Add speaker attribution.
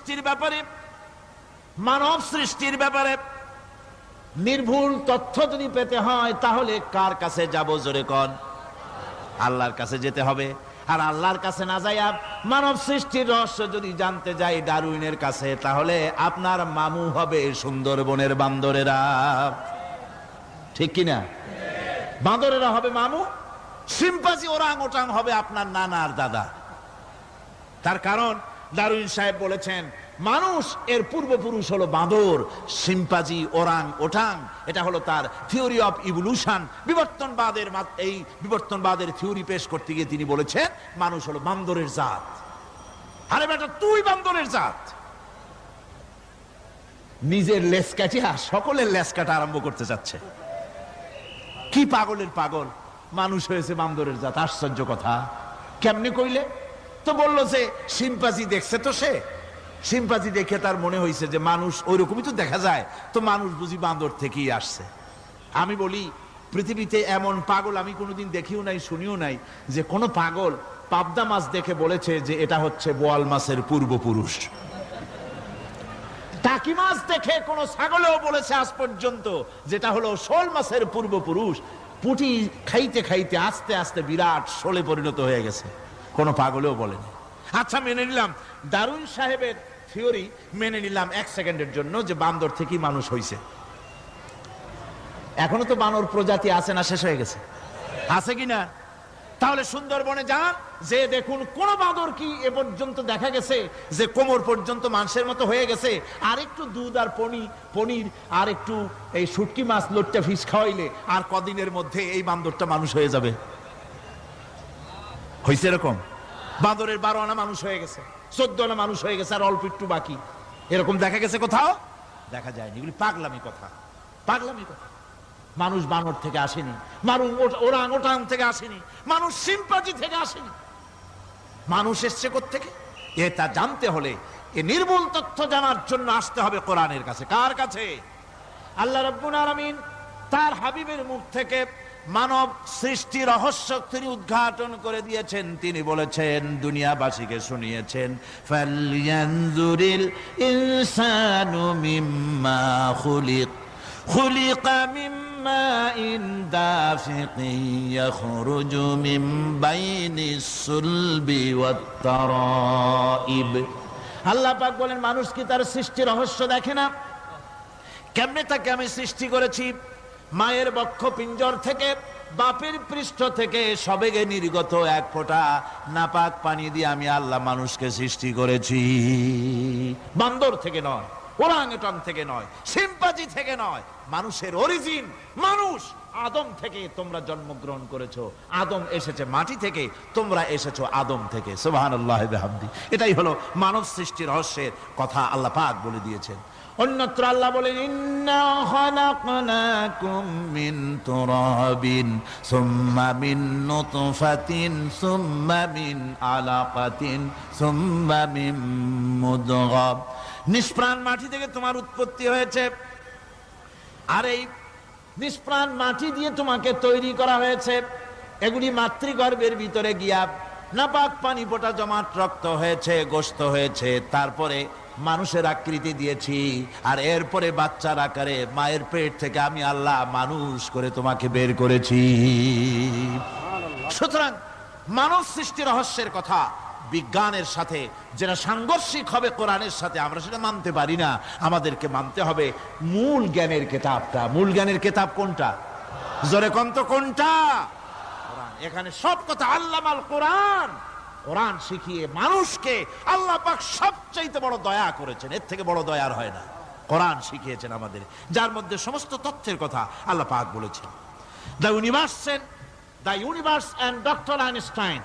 Speaker 1: সৃষ্টির ব্যাপারে, মানব সৃষ্টির ব্যাপারে নির্ভুল তথ্য যদি পেতে হয় তাহলে কার কাছে যাব? জোরে কোন। আল্লাহর কাছে যেতে হবে। আর আল্লাহর কাছে না যাইয়া মানব সৃষ্টির রহস্য যদি জানতে যাই ডারউইনের কাছে, তাহলে আপনার মামু হবে সুন্দরবনের বান্দরেরা। ঠিক কিনা? বান্দরেরা হবে মামু, শিম্পাঞ্জি ওরাং ওটাং হবে আপনার নানা আর দাদা। তার কারণ ডারউইন সাহেব বলেছেন মানুষ এর পূর্বপুরুষ হলো বাঁদর, শিম্পাঞ্জি, ওরাং ওটাং। এটা হলো তার থিওরি অফ ইভলিউশন। এই বিবর্তনবাদের থিওরি পেশ করতে গিয়ে তিনি বলেছেন মানুষ হলো বান্দরের জাত। আরে বেটা, তুই বান্দরের জাত। নিজের লেজ কাটিয়া সকলের লেজ কাটা আরম্ভ করতে যাচ্ছে। কি পাগলের পাগল, মানুষ হয়েছে বান্দরের জাত। আশ্চর্য কথা। কেমনে কইলে? তো বললো যে শিম্পাঞ্জি দেখছে, তো সে শিম্পাঞ্জি দেখে তার মনে হয়েছে যে মানুষ ওইরকমই তো দেখা যায়, তো মানুষ বুঝি বান্দর থেকেই আসছে। আমি বলি পৃথিবীতে এমন পাগল আমি কোনোদিন দেখিও নাই, শুনিও নাই যে কোন পাগল পাবদা মাছ দেখে বলেছে যে এটা হচ্ছে বোয়াল মাছের পূর্বপুরুষ। টাকি মাছ দেখে কোন ছাগলেও বলেছে আজ পর্যন্ত যেটা হলো শোল মাছের পূর্বপুরুষ। পুঁটি খাইতে খাইতে আস্তে আস্তে বিরাট শোলে পরিণত হয়ে গেছে, কোন পাগলেও বলেনি। আচ্ছা, মেনে নিলাম ডারউইন সাহেবের থিওরি, মেনে নিলাম এক সেকেন্ডের জন্য যে বান্দর থেকেই মানুষ হয়েছে। এখনো তো বানর প্রজাতি আছে না শেষ হয়ে গেছে? আছে কিনা? তাহলে সুন্দরবনে যান, যে দেখুন কোন বাঁদর কি এ পর্যন্ত দেখা গেছে যে কোমর পর্যন্ত মানুষের মতো হয়ে গেছে? আর একটু দুধ আর পনির আর একটু এই শুটকি মাছ লোটটা ফিশ খাওয়াইলে আর কদিনের মধ্যে এই বান্দরটা মানুষ হয়ে যাবে। হয়েছে এরকম? বাঁদরের 12 আনা মানুষ হয়ে গেছে, 14 আনা মানুষ হয়ে গেছে, আর অল্প একটু বাকি। এরকম দেখা গেছে কোথাও? দেখা যায়নি। এগুলি পাগলামি কথা, পাগলামি কথা। মানুষ বানর থেকে আসেনি, মানুষ ওরাং ওটাং থেকে আসেনি, মানুষ শিম্পাঞ্জি থেকে আসেনি। মানুষ এসছে কোত্থেকে? এটা জানতে হলে, এ নির্ভুল তথ্য জানার জন্য আসতে হবে কোরআনের কাছে। কার কাছে? আল্লাহ রাব্বুল আলামিন তার হাবিবের মুখ থেকে মানব সৃষ্টি রহস্য তিনি উদ্ঘাটন করে দিয়েছেন। তিনি বলেছেন, দুনিয়াবাসীকে শুনিয়েছেন, ফালয়ানজুরিল ইনসানু মিম্মা খুলিকা মিম্মা ইন দাফিকিন ইয়াখরুজু মিন বাইনিস সুলবি ওয়াত তারাইব। আল্লাহ পাক বলেন, মানুষ কি তার সৃষ্টি রহস্য দেখে না? কেমনে তাকে আমি সৃষ্টি করেছি? মায়ের বক্ষ পিঞ্জর থেকে, বাপের পৃষ্ঠ থেকে সবেগে নির্গত এক ফোঁটা নাপাক পানি দিয়ে আমি আল্লাহ মানুষকে সৃষ্টি করেছি। বান্দর থেকে নয়, ওরাংওটাং থেকে নয়, শিম্পাঞ্জি থেকে নয়। মানুষের অরিজিন মানুষ। আদম থেকে তোমরা জন্মগ্রহণ করেছো, আদম এসেছে মাটি থেকে, তোমরা এসেছো আদম থেকে। সুবহানাল্লাহি ওয়া বিহামদিহি। এটাই হলো মানব সৃষ্টি রহস্যের কথা আল্লাহ পাক বলে দিয়েছেন। অন্যত্র আল্লাহ বলেন, ইন্না খালাকনাকুম মিন তুরাবিন সুম্মা মিন নুতফাতিন সুম্মা মিন আলাকাতিন সুম্মা মিন মুদগা। নিষ্প্রাণ মাটি থেকে তোমার উৎপত্তি হয়েছে, আর এই নিষ্প্রাণ মাটি দিয়ে তোমাকে তৈরি করা হয়েছে। এগুলি মাতৃগর্ভের ভিতরে গিয়া নাপাক পানি ফোঁটা জমাট রক্ত হয়েছে, গোশত হয়েছে, তারপরে মানুষের আকৃতি দিয়েছি, আর এরপরে বাচ্চার আকারে মায়ের পেট থেকে আমি আল্লাহ মানুষ করে তোমাকে বের করেছি। সুতরাং মানব সৃষ্টি রহস্যের কথা বিজ্ঞানের সাথে যেটা সাংঘর্ষিক হবে কোরআনের সাথে, আমরা সেটা মানতে পারি না। আমাদেরকে মানতে হবে মূল জ্ঞানের কিতাবটা। মূল জ্ঞানের কিতাব কোনটা? জোরে কোন তো কোনটা? কোরআন। এখানে সব কথা আল্লামাল কোরআন। কোরআন শিখিয়ে মানুষকে আল্লাহ পাক সবচাইতে বড় দয়া করেছেন, এর থেকে বড় দয়ার হয় না। কোরআন শিখিয়েছেন আমাদের, যার মধ্যে সমস্ত তথ্যের কথা আল্লাহ পাক বলেছেন। The universe and doctor Einstein